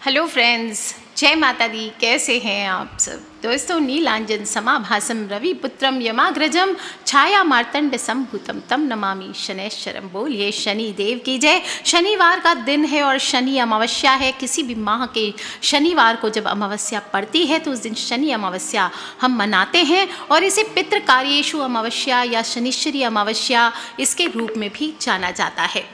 Hello friends, जय माता दी। कैसे हैं आप सब दोस्तों? नीलांजन समाभासम रवि पुत्रम यमाग्रजम छाया मार्तंड संभूतम तम नमामि शनैश्चरम। बोलिए शनि देव की जय। शनिवार का दिन है और शनि अमावस्या है। किसी भी माह के शनिवार को जब अमावस्या पड़ती है तो उस दिन शनि अमावस्या हम मनाते हैं और इसे पितृ कार्येषु अमावस्या या शनिश्चरी अमावस्या इसके रूप में भी जाना जाता है।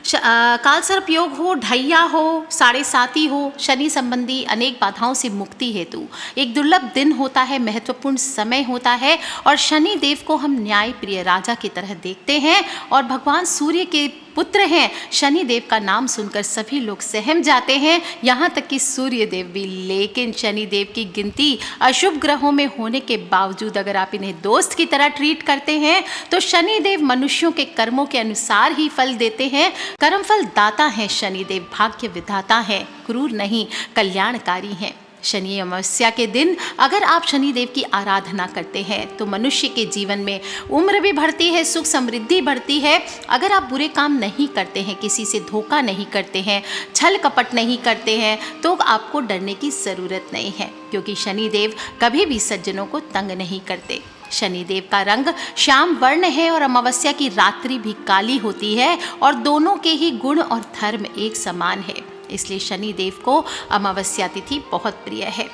कालसर्प योग हो, ढैया हो, साढ़े साती हो, शनि संबंधी अनेक बाधाओं से मुक्ति हेतु एक दुर्लभ दिन होता है, महत्वपूर्ण समय होता है और शनि देव को हम न्याय प्रिय राजा की तरह देखते हैं और भगवान सूर्य के पुत्र हैं। शनि देव का नाम सुनकर सभी लोग सहम जाते हैं, यहाँ तक कि सूर्य देव भी। लेकिन शनि देव की गिनती अशुभ ग्रहों में होने के बावजूद अगर आप इन्हें दोस्त की तरह ट्रीट करते हैं तो शनि देव मनुष्यों के कर्मों के अनुसार ही फल देते हैं। कर्मफल दाता हैं शनि देव, भाग्य विधाता हैं, क्रूर नहीं कल्याणकारी हैं। शनि अमावस्या के दिन अगर आप शनि देव की आराधना करते हैं तो मनुष्य के जीवन में उम्र भी बढ़ती है, सुख समृद्धि बढ़ती है। अगर आप बुरे काम नहीं करते हैं, किसी से धोखा नहीं करते हैं, छल कपट नहीं करते हैं तो आपको डरने की ज़रूरत नहीं है, क्योंकि शनि देव कभी भी सज्जनों को तंग नहीं करते। शनिदेव का रंग श्याम वर्ण है और अमावस्या की रात्रि भी काली होती है और दोनों के ही गुण और धर्म एक समान है, इसलिए शनि देव को अमावस्या तिथि बहुत प्रिय है।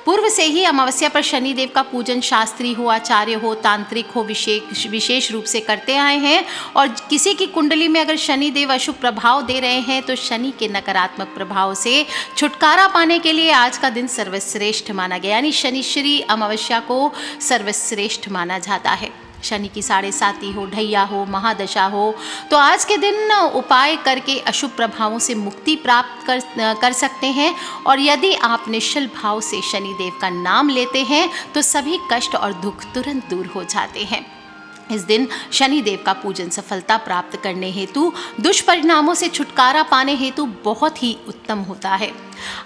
पूर्व से ही अमावस्या पर शनि देव का पूजन शास्त्री हो, आचार्य हो, तांत्रिक हो विशेष रूप से करते आए हैं और किसी की कुंडली में अगर शनि देव अशुभ प्रभाव दे रहे हैं तो शनि के नकारात्मक प्रभाव से छुटकारा पाने के लिए आज का दिन सर्वश्रेष्ठ माना गया, यानी शनिश्चरी अमावस्या को सर्वश्रेष्ठ माना जाता है। शनि की साढ़े साती हो, ढैया हो, महादशा हो तो आज के दिन उपाय करके अशुभ प्रभावों से मुक्ति प्राप्त कर सकते हैं और यदि आप निश्चल भाव से शनि देव का नाम लेते हैं तो सभी कष्ट और दुख तुरंत दूर हो जाते हैं। इस दिन शनि देव का पूजन सफलता प्राप्त करने हेतु, दुष्परिणामों से छुटकारा पाने हेतु बहुत ही उत्तम होता है।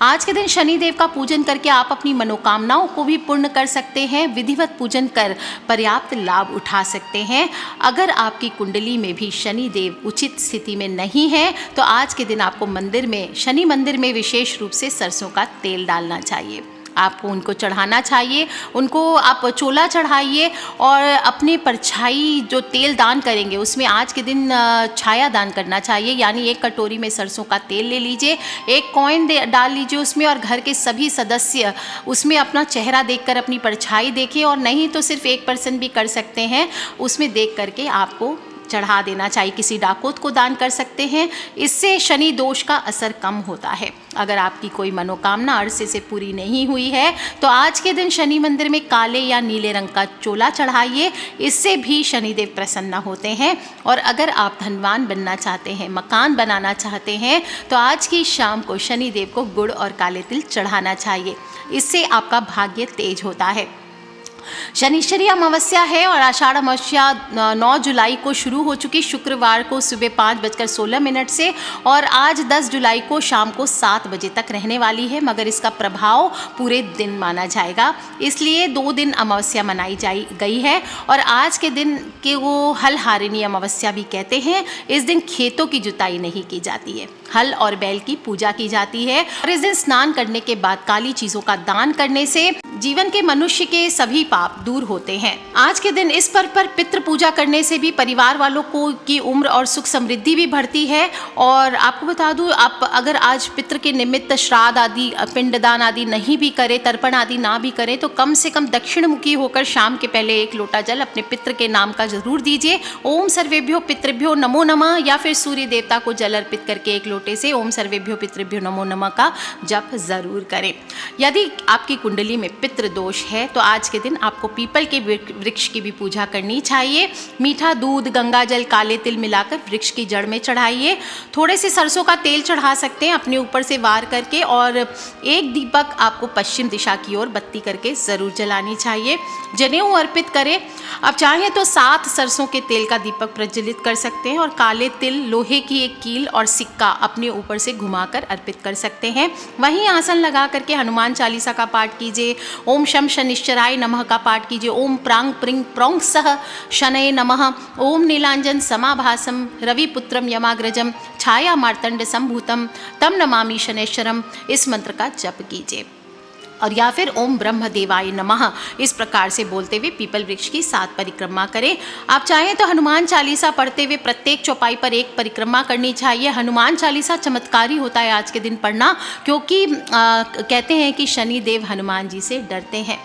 आज के दिन शनि देव का पूजन करके आप अपनी मनोकामनाओं को भी पूर्ण कर सकते हैं, विधिवत पूजन कर पर्याप्त लाभ उठा सकते हैं। अगर आपकी कुंडली में भी शनि देव उचित स्थिति में नहीं है तो आज के दिन आपको मंदिर में, शनि मंदिर में विशेष रूप से सरसों का तेल डालना चाहिए। आपको उनको चढ़ाना चाहिए, उनको आप चोला चढ़ाइए और अपनी परछाई जो तेल दान करेंगे उसमें आज के दिन छाया दान करना चाहिए, यानी एक कटोरी में सरसों का तेल ले लीजिए, एक कॉइन डाल लीजिए उसमें और घर के सभी सदस्य उसमें अपना चेहरा देखकर अपनी परछाई देखें और नहीं तो सिर्फ 1% भी कर सकते हैं, उसमें देख करके आपको चढ़ा देना चाहिए। किसी डाकोत को दान कर सकते हैं, इससे शनि दोष का असर कम होता है। अगर आपकी कोई मनोकामना अरसे से पूरी नहीं हुई है तो आज के दिन शनि मंदिर में काले या नीले रंग का चोला चढ़ाइए, इससे भी शनिदेव प्रसन्न होते हैं। और अगर आप धनवान बनना चाहते हैं, मकान बनाना चाहते हैं तो आज की शाम को शनिदेव को गुड़ और काले तिल चढ़ाना चाहिए, इससे आपका भाग्य तेज होता है। शनिश्चरी अमावस्या है और आषाढ़ अमावस्या 9 जुलाई को शुरू हो चुकी, शुक्रवार को सुबह 5:16 से और आज 10 जुलाई को शाम को 7 बजे तक रहने वाली है, मगर इसका प्रभाव पूरे दिन माना जाएगा, इसलिए 2 दिन अमावस्या मनाई गई है। और आज के दिन के वो हल हारिणी अमावस्या भी कहते हैं। इस दिन खेतों की जुताई नहीं की जाती है, हल और बैल की पूजा की जाती है और इस दिन स्नान करने के बाद काली चीज़ों का दान करने से जीवन के मनुष्य के सभी पाप दूर होते हैं। आज के दिन इस पर्व पर पितृ पूजा करने से भी परिवार वालों को की उम्र और सुख समृद्धि भी बढ़ती है। और आपको बता दूं, आप अगर आज पितृ के निमित्त श्राद्ध आदि, पिंडदान आदि नहीं भी करें, तर्पण आदि ना भी करें तो कम से कम दक्षिण मुखी होकर शाम के पहले 1 लोटा जल अपने पितृ के नाम का जरूर दीजिए। ओम सर्वेभ्यो पितृभ्यो नमो नमः या फिर सूर्य देवता को जल अर्पित करके 1 लोटे से ओम सर्वेभ्यो पितृभ्यो नमो नमः का जप जरूर करें। यदि आपकी कुंडली में पितृ दोष है तो आज के दिन आपको पीपल के वृक्ष की भी पूजा करनी चाहिए। मीठा दूध, गंगा जल, काले तिल मिलाकर वृक्ष की जड़ में चढ़ाइए। थोड़े से सरसों का तेल चढ़ा सकते हैं अपने ऊपर से वार करके और एक दीपक आपको पश्चिम दिशा की ओर बत्ती करके ज़रूर जलानी चाहिए। जनेऊ अर्पित करें। आप चाहें तो 7 सरसों के तेल का दीपक प्रज्वलित कर सकते हैं और काले तिल, लोहे की एक कील और सिक्का अपने ऊपर से घुमाकर अर्पित कर सकते हैं। वहीं आसन लगा करके हनुमान चालीसा का पाठ कीजिए, ओम शम शनिश्चराय नमः का पाठ कीजिए, ओम प्रांग प्रिंग प्रोंग सह शनये नमः, ओम नीलांजन समाभासम रविपुत्रम यमाग्रजम छाया मार्तंड संभूतम तम नमामि शनैश्चरम, इस मंत्र का जप कीजिए। और या फिर ओम ब्रह्म देवाय नमः इस प्रकार से बोलते हुए पीपल वृक्ष की 7 परिक्रमा करें। आप चाहें तो हनुमान चालीसा पढ़ते हुए प्रत्येक चौपाई पर एक परिक्रमा करनी चाहिए। हनुमान चालीसा चमत्कारी होता है आज के दिन पढ़ना, क्योंकि कहते हैं कि शनि देव हनुमान जी से डरते हैं।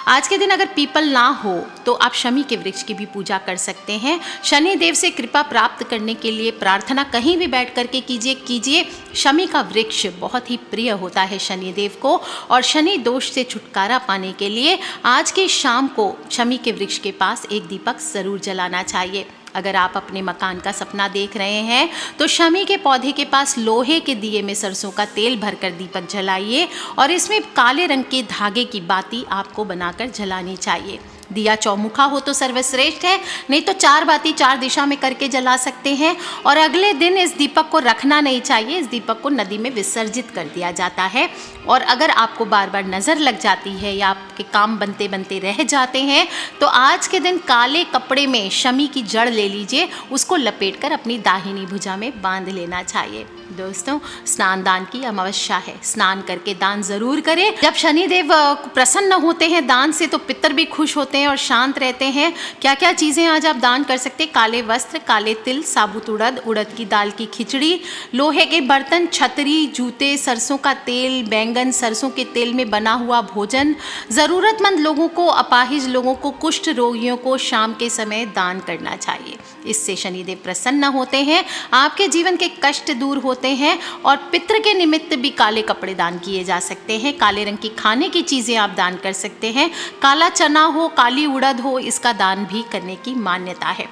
आज के दिन अगर पीपल ना हो तो आप शमी के वृक्ष की भी पूजा कर सकते हैं। शनि देव से कृपा प्राप्त करने के लिए प्रार्थना कहीं भी बैठ करके कीजिए। शमी का वृक्ष बहुत ही प्रिय होता है शनि देव को, और शनि दोष से छुटकारा पाने के लिए आज की शाम को शमी के वृक्ष के पास एक दीपक जरूर जलाना चाहिए। अगर आप अपने मकान का सपना देख रहे हैं तो शमी के पौधे के पास लोहे के दिए में सरसों का तेल भरकर दीपक जलाइए, और इसमें काले रंग के धागे की बाती आपको बनाकर जलानी चाहिए। दिया चौमुखा हो तो सर्वश्रेष्ठ है, नहीं तो 4 बाती 4 दिशा में करके जला सकते हैं। और अगले दिन इस दीपक को रखना नहीं चाहिए, इस दीपक को नदी में विसर्जित कर दिया जाता है। और अगर आपको बार बार नज़र लग जाती है या आपके काम बनते बनते रह जाते हैं तो आज के दिन काले कपड़े में शमी की जड़ ले लीजिए, उसको लपेटकर अपनी दाहिनी भुजा में बांध लेना चाहिए। दोस्तों, स्नान दान की अमावस्या है, स्नान करके दान जरूर करें। जब शनिदेव प्रसन्न होते हैं दान से तो पितर भी खुश होते हैं और शांत रहते हैं। क्या क्या चीज़ें आज आप दान कर सकते हैं? काले वस्त्र, काले तिल, साबुत उड़द की दाल की खिचड़ी, लोहे के बर्तन, छतरी, जूते, सरसों का तेल, बैंगन, सरसों के तेल में बना हुआ भोजन, ज़रूरतमंद लोगों को, अपाहिज लोगों को, कुष्ठ रोगियों को शाम के समय दान करना चाहिए। इससे शनिदेव प्रसन्न होते हैं, आपके जीवन के कष्ट दूर होते हैं। और पितृ के निमित्त भी काले कपड़े दान किए जा सकते हैं। काले रंग की खाने की चीज़ें आप दान कर सकते हैं। काला चना हो, काली उड़द हो, इसका दान भी करने की मान्यता है।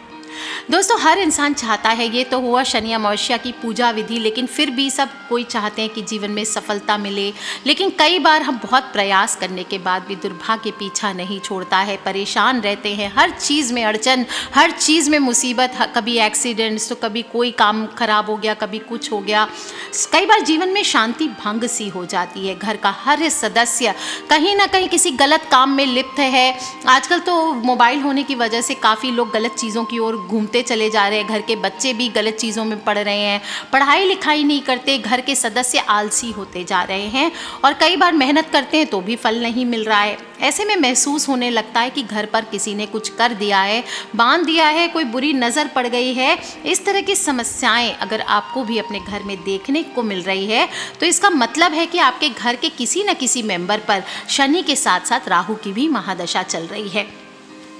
दोस्तों, हर इंसान चाहता है, ये तो हुआ शनि अमावस्या की पूजा विधि, लेकिन फिर भी सब कोई चाहते हैं कि जीवन में सफलता मिले। लेकिन कई बार हम बहुत प्रयास करने के बाद भी दुर्भाग्य पीछा नहीं छोड़ता है, परेशान रहते हैं, हर चीज़ में अड़चन, हर चीज़ में मुसीबत, कभी एक्सीडेंट्स तो कभी कोई काम खराब हो गया, कभी कुछ हो गया। कई बार जीवन में शांति भंग सी हो जाती है। घर का हर सदस्य कहीं ना कहीं किसी गलत काम में लिप्त है। आजकल तो मोबाइल होने की वजह से काफ़ी लोग गलत चीज़ों की ओर घूमते चले जा रहे हैं। घर के बच्चे भी गलत चीज़ों में पढ़ रहे हैं, पढ़ाई लिखाई नहीं करते, घर के सदस्य आलसी होते जा रहे हैं, और कई बार मेहनत करते हैं तो भी फल नहीं मिल रहा है। ऐसे में महसूस होने लगता है कि घर पर किसी ने कुछ कर दिया है, बांध दिया है, कोई बुरी नज़र पड़ गई है। इस तरह की समस्याएं अगर आपको भी अपने घर में देखने को मिल रही है तो इसका मतलब है कि आपके घर के किसी न किसी मेंबर पर शनि के साथ साथ राहु की भी महादशा चल रही है।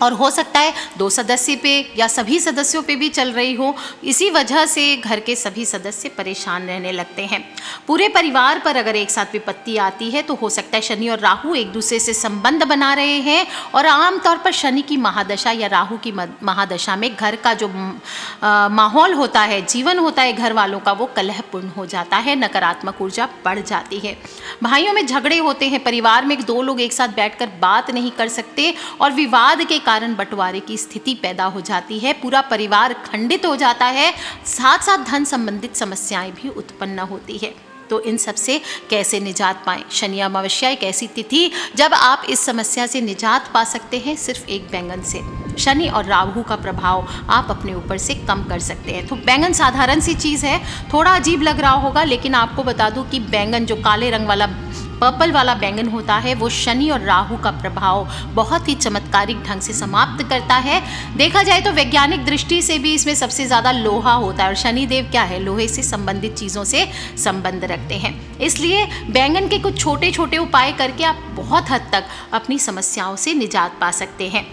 और हो सकता है 2 सदस्य पे या सभी सदस्यों पे भी चल रही हो। इसी वजह से घर के सभी सदस्य परेशान रहने लगते हैं। पूरे परिवार पर अगर एक साथ विपत्ति आती है तो हो सकता है शनि और राहु एक दूसरे से संबंध बना रहे हैं, और आमतौर पर शनि की महादशा या राहु की महादशा में घर का जो माहौल होता है, जीवन होता है घर वालों का, वो कलहपूर्ण हो जाता है, नकारात्मक ऊर्जा बढ़ जाती है। भाइयों में झगड़े होते हैं, परिवार में 2 लोग एक साथ बैठकर बात नहीं कर सकते, और विवाद के कारण बंटवारे की स्थिति पैदा हो जाती है। पूरा परिवार खंडित हो जाता है, साथ साथ धन संबंधित समस्याएं भी उत्पन्न होती है। तो इन सब से कैसे निजात पाएं? शनि अमावस्या एक ऐसी तिथि जब आप इस समस्या से निजात पा सकते हैं सिर्फ एक बैंगन से। शनि और राहु का प्रभाव आप अपने ऊपर से कम कर सकते हैं। तो बैंगन साधारण सी चीज़ है, थोड़ा अजीब लग रहा होगा, लेकिन आपको बता दूं कि बैंगन जो काले रंग वाला पर्पल वाला बैंगन होता है वो शनि और राहु का प्रभाव बहुत ही चमत्कारिक ढंग से समाप्त करता है। देखा जाए तो वैज्ञानिक दृष्टि से भी इसमें सबसे ज़्यादा लोहा होता है, और शनिदेव क्या है, लोहे से संबंधित चीज़ों से संबंध रखते हैं। इसलिए बैंगन के कुछ छोटे छोटे उपाय करके आप बहुत हद तक अपनी समस्याओं से निजात पा सकते हैं।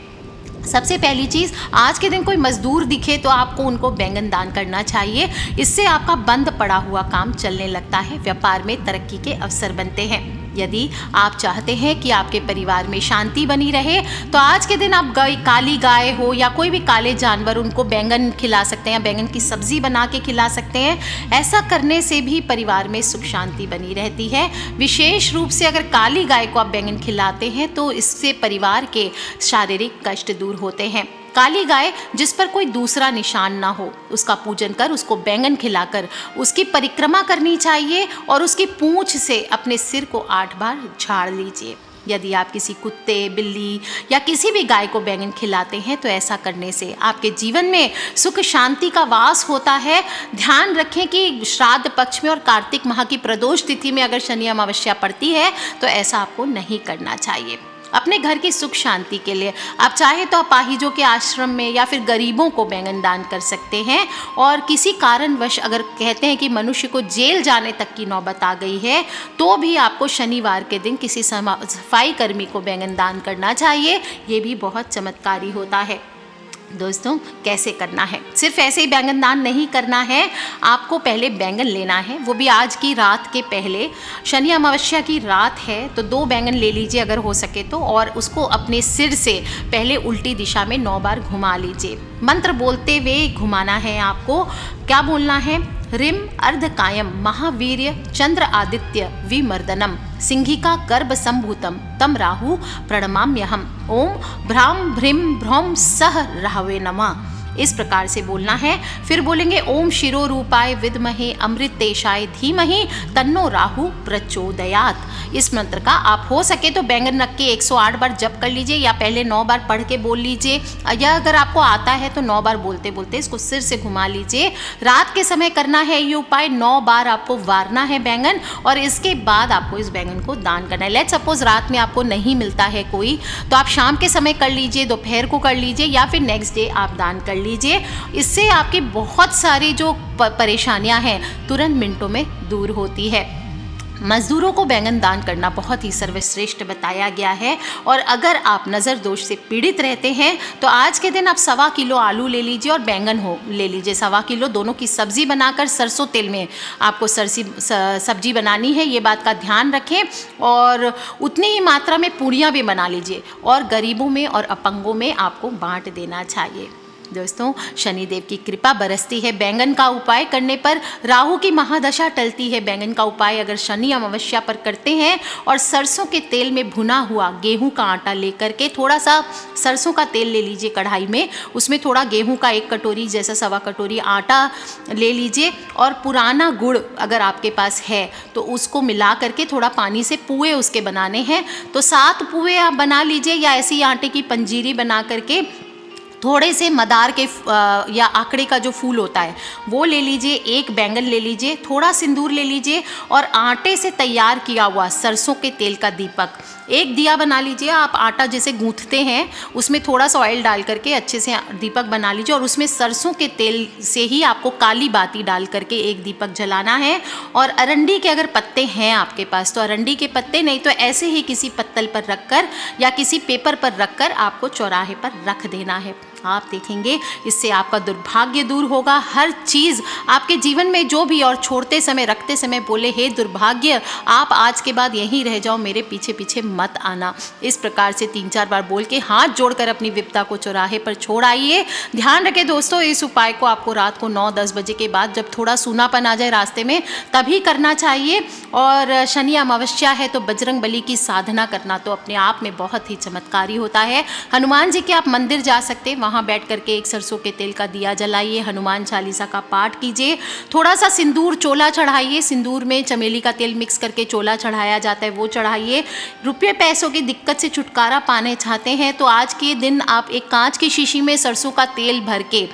सबसे पहली चीज़, आज के दिन कोई मजदूर दिखे तो आपको उनको बैंगन दान करना चाहिए। इससे आपका बंद पड़ा हुआ काम चलने लगता है, व्यापार में तरक्की के अवसर बनते हैं। यदि आप चाहते हैं कि आपके परिवार में शांति बनी रहे तो आज के दिन आप काली गाय हो या कोई भी काले जानवर, उनको बैंगन खिला सकते हैं, बैंगन की सब्जी बना के खिला सकते हैं। ऐसा करने से भी परिवार में सुख शांति बनी रहती है। विशेष रूप से अगर काली गाय को आप बैंगन खिलाते हैं तो इससे परिवार के शारीरिक कष्ट दूर होते हैं। काली गाय जिस पर कोई दूसरा निशान ना हो, उसका पूजन कर, उसको बैंगन खिलाकर उसकी परिक्रमा करनी चाहिए और उसकी पूंछ से अपने सिर को 8 बार झाड़ लीजिए। यदि आप किसी कुत्ते, बिल्ली या किसी भी गाय को बैंगन खिलाते हैं तो ऐसा करने से आपके जीवन में सुख शांति का वास होता है। ध्यान रखें कि श्राद्ध पक्ष में और कार्तिक माह की प्रदोष तिथि में अगर शनि अमावस्या पड़ती है तो ऐसा आपको नहीं करना चाहिए। अपने घर की सुख शांति के लिए आप चाहे तो अपाहिजों के आश्रम में या फिर गरीबों को बैंगन दान कर सकते हैं। और किसी कारणवश अगर कहते हैं कि मनुष्य को जेल जाने तक की नौबत आ गई है तो भी आपको शनिवार के दिन किसी सफाई कर्मी को बैंगन दान करना चाहिए। ये भी बहुत चमत्कारी होता है। दोस्तों कैसे करना है, सिर्फ ऐसे ही बैंगन दान नहीं करना है, आपको पहले बैंगन लेना है, वो भी आज की रात के पहले। शनि अमावस्या की रात है तो 2 बैंगन ले लीजिए अगर हो सके तो, और उसको अपने सिर से पहले उल्टी दिशा में 9 बार घुमा लीजिए। मंत्र बोलते हुए घुमाना है आपको। क्या बोलना है? रिम अर्धकायम महावीर्य चंद्र आदित्य विमर्दनम सिंहिका गर्भ संभूतम तम राहु प्रणमाम्यहम ओम भ्राम भ्रीम भ्रौम सह राहवे नमः। इस प्रकार से बोलना है। फिर बोलेंगे ओम शिरो रूपाय विद्महे अमृतेशाय धीमहि तन्नो राहु प्रचोदयात। इस मंत्र का आप हो सके तो बैंगन रख के 108 बार जप कर लीजिए या पहले 9 बार पढ़ के बोल लीजिए, या अगर आपको आता है तो 9 बार बोलते बोलते इसको सिर से घुमा लीजिए। रात के समय करना है ये उपाय, 9 बार आपको वारना है बैंगन और इसके बाद आपको इस बैंगन को दान करना है। लेट्स सपोज रात में आपको नहीं मिलता है कोई तो आप शाम के समय कर लीजिए, दोपहर को कर लीजिए या फिर नेक्स्ट डे आप दान कर लीजिए। इससे आपकी बहुत सारी जो परेशानियां हैं तुरंत मिनटों में दूर होती है। मजदूरों को बैंगन दान करना बहुत ही सर्वश्रेष्ठ बताया गया है। और अगर आप नज़र दोष से पीड़ित रहते हैं तो आज के दिन आप 1.25 किलो आलू ले लीजिए और बैंगन ले लीजिए 1.25 किलो, दोनों की सब्जी बनाकर सरसों तेल में आपको सब्जी बनानी है, ये बात का ध्यान रखें। और उतनी ही मात्रा में पूड़ियाँ भी बना लीजिए और गरीबों में और अपंगों में आपको बांट देना चाहिए। दोस्तों शनिदेव की कृपा बरसती है बैंगन का उपाय करने पर, राहु की महादशा टलती है। बैंगन का उपाय अगर शनि अमावस्या पर करते हैं और सरसों के तेल में भुना हुआ गेहूं का आटा लेकर के, थोड़ा सा सरसों का तेल ले लीजिए कढ़ाई में, उसमें थोड़ा गेहूं का 1 कटोरी जैसा 1.25 कटोरी आटा ले लीजिए और पुराना गुड़ अगर आपके पास है तो उसको मिला करके थोड़ा पानी से पुए उसके बनाने हैं। तो 7 पुए आप बना लीजिए या ऐसी आटे की पंजीरी बना करके थोड़े से मदार के या आकड़े का जो फूल होता है वो ले लीजिए, 1 बैंगन ले लीजिए, थोड़ा सिंदूर ले लीजिए और आटे से तैयार किया हुआ सरसों के तेल का दीपक, 1 दिया बना लीजिए। आप आटा जैसे गूंथते हैं उसमें थोड़ा सा ऑयल डाल करके अच्छे से दीपक बना लीजिए और उसमें सरसों के तेल से ही आपको काली बाती डाल करके 1 दीपक जलाना है। और अरंडी के अगर पत्ते हैं आपके पास तो अरंडी के पत्ते, नहीं तो ऐसे ही किसी पत्तल पर रखकर या किसी पेपर पर रखकर आपको चौराहे पर रख देना है। आप देखेंगे इससे आपका दुर्भाग्य दूर होगा। हर चीज़ आपके जीवन में जो भी, और छोड़ते समय रखते समय बोले हे दुर्भाग्य आप आज के बाद यहीं रह जाओ, मेरे पीछे पीछे मत आना। इस प्रकार से 3-4 बार बोल के हाथ जोड़कर अपनी विपदा को चौराहे पर छोड़ आइए। ध्यान रखें दोस्तों इस उपाय को आपको रात को 9-10 बजे के बाद जब थोड़ा सूनापन आ जाए रास्ते में तभी करना चाहिए। और शनि अमावस्या है तो बजरंग बली की साधना करना तो अपने आप में बहुत ही चमत्कारी होता है। हनुमान जी के आप मंदिर जा सकते, वहाँ बैठ करके 1 सरसों के तेल का दिया जलाइए, हनुमान चालीसा का पाठ कीजिए, थोड़ा सा सिंदूर चोला चढ़ाइए, सिंदूर में चमेली का तेल मिक्स करके चोला चढ़ाया जाता है वो चढ़ाइए। रुपये पैसों की दिक्कत से छुटकारा पाने चाहते हैं तो आज के दिन आप एक कांच की शीशी में सरसों का तेल भर के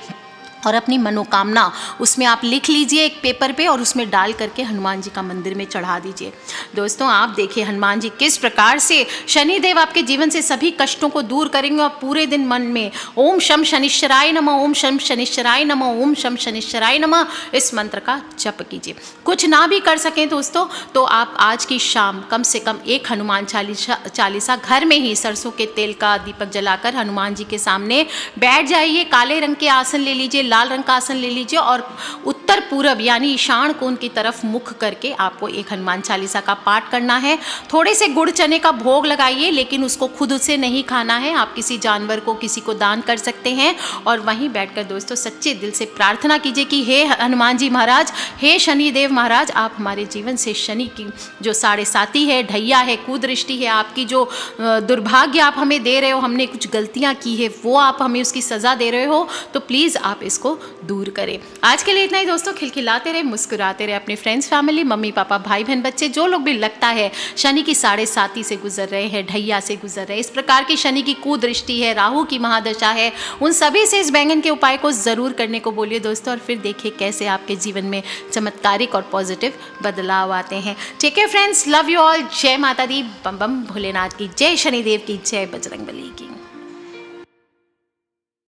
और अपनी मनोकामना उसमें आप लिख लीजिए एक पेपर पे और उसमें डाल करके हनुमान जी का मंदिर में चढ़ा दीजिए। दोस्तों आप देखिए हनुमान जी किस प्रकार से शनिदेव आपके जीवन से सभी कष्टों को दूर करेंगे और पूरे दिन मन में ओम शम शनिश्चराय नमः, ओम शम शनिश्चराय नमः, ओम शम शनिश्चराय नमः इस मंत्र का जप कीजिए। कुछ ना भी कर सकें दोस्तों तो आप आज की शाम कम से कम 1 हनुमान चालीसा घर में ही सरसों के तेल का दीपक जलाकर हनुमान जी के सामने बैठ जाइए। काले रंग के आसन ले लीजिए, लाल रंग का आसन ले लीजिए और उत्तर पूरब यानी ईशान कोण की तरफ मुख करके आपको एक हनुमान चालीसा का पाठ करना है। थोड़े से गुड़ चने का भोग लगाइए, लेकिन उसको खुद से नहीं खाना है, आप किसी जानवर को, किसी को दान कर सकते हैं। और वहीं बैठकर दोस्तों सच्चे दिल से प्रार्थना कीजिए कि हे हनुमान जी महाराज, हे शनिदेव महाराज, आप हमारे जीवन से शनि की जो साढ़े साती है, ढैया है, कुदृष्टि है, आपकी जो दुर्भाग्य आप हमें दे रहे हो, हमने कुछ गलतियां की है वो आप हमें उसकी सज़ा दे रहे हो, तो प्लीज़ आप इसको दूर करें। आज के लिए इतना ही दोस्तों। खिलखिलाते रहे, मुस्कुराते रहे, अपने फ्रेंड्स, फैमिली, मम्मी पापा, भाई बहन, बच्चे, जो लोग भी लगता है शनि की साढ़े साती से गुजर रहे हैं, ढैया से गुजर रहे हैं, इस प्रकार की शनि की कुदृष्टि है, राहु की महादशा है, उन सभी से इस बैंगन के उपाय को ज़रूर करने को बोलिए दोस्तों, और फिर देखिए कैसे आपके जीवन में चमत्कारिक और पॉजिटिव बदलाव आते हैं। ठीक है फ्रेंड्स, लव यू ऑल। जय माता दी, बम बम भोलेनाथ की जय, शनिदेव की जय, बजरंगबली।